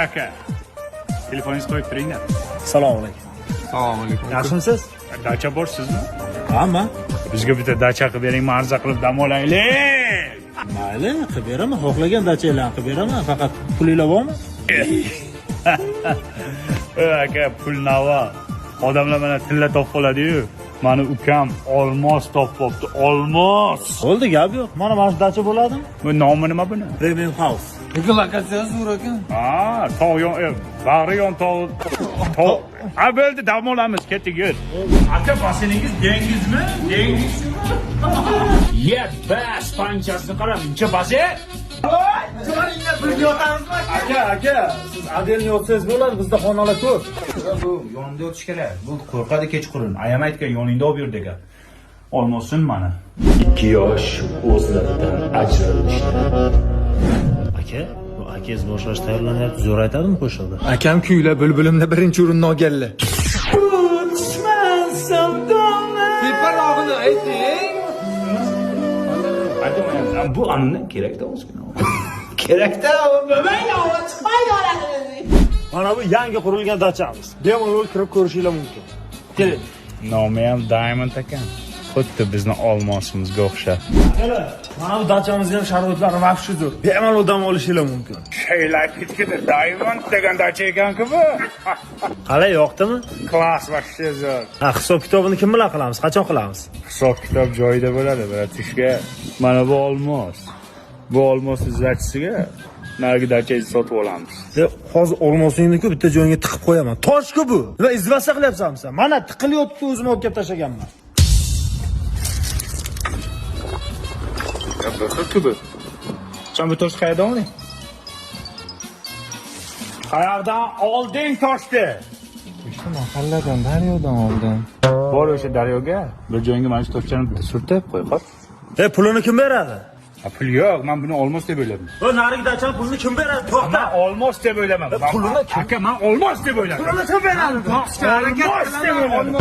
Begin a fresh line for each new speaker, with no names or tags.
aka. Telefoningizni qo'yib turinglar.
Assalomu alaykum.
Assalomu alaykum.
Yaxshimisiz?
Dacha borsizmi?
Hamma.
Bizga bitta dacha qilib bering, marza qilib dam olaylik.
Mayli, qilib beraman. Xohlagan dachanglarni qilib beraman. Faqat pulinglar bormi?
Aka, pul navo. Odamlar mana tilla topib qoladi-yu. Mani ukam olmos topib qopti. Olmos.
Bo'ldi, gap yo'q. Mana shu dacha bo'ladimi?
Bu nomi nima buni?
Premium House.
Lokatsiyasi zo'r ekan.
Tog' yon, bag'ri yon tog'. Bo'ldi, dam olamiz, ketdik yur. Aka, basseningiz dengizmi? Dengizmi? Bas panchasini qarab, incha basen.
Aka, siz adelni yotsangiz bo'ladi, bizda xonalar ko'p.
Bu yonida o'tish kerak. Bu qo'rqadi kechqurun. Ayamaytgan yoningda olib yur degan. Olmosin mana.
2 yosh o'zlaridan ajralishdi.
Aka, bu akangiz boshlash tayyorlanyapti. Zo'r aytadimi qo'shiqda?
Akam kuylar bulbulimda birinchi o'rinni olganlar. Teparog'ini ayting.
Bu anni kerakda ozgina.
Kerakda,
Mana bu yangi qurilgan dachamiz. Bemalol kirib ko'rishinglar mumkin. Keling.
Nomi ham Diamond ekan. Xuddi bizni olmosimizga o'xshab.
Mana bu dachamizning ham sharoitlari vahshiy zo'r. Bemalol dam olishinglar mumkin.
Şeylar ketkida Diamond degan dacha ekan-ku bu.
Qalay, yoqdimi?
Klass vahshiy zo'r.
Hisob kitobini kim bilan qilamiz? Qachon qilamiz?
Hisob kitob joyida bo'ladi, bratishka. Mana bu olmos. Bu olmos izlatchisiga narigi dachangizni sotib olamiz.
Hozir olmosingni-ku bitta joyga tiqib qo'yaman. Tosh-ku bu. Va izvasa qilyapsanmi sen? Mana tiqilyapti, o'zim olib kelib tashlaganman.
Bu bu. Sen bu tosh qayerdan olding? Qayerdan olding toshni?
O'sha mahalladan, daryodan oldim.
Bor o'sha daryoga bir joyga mana shu toshchani bitta surtib qo'y, xo'p.
Pulini kim beradi?
Pul yo'q, men buni olmos deb o'yladim.
O narigi dachani pulini kim beradi? To'xta.
Men olmos deb o'yladim.
Pulini
aka, men olmos deb o'yladim.
Pulini kim beradi?
Olmos deb o'yladim.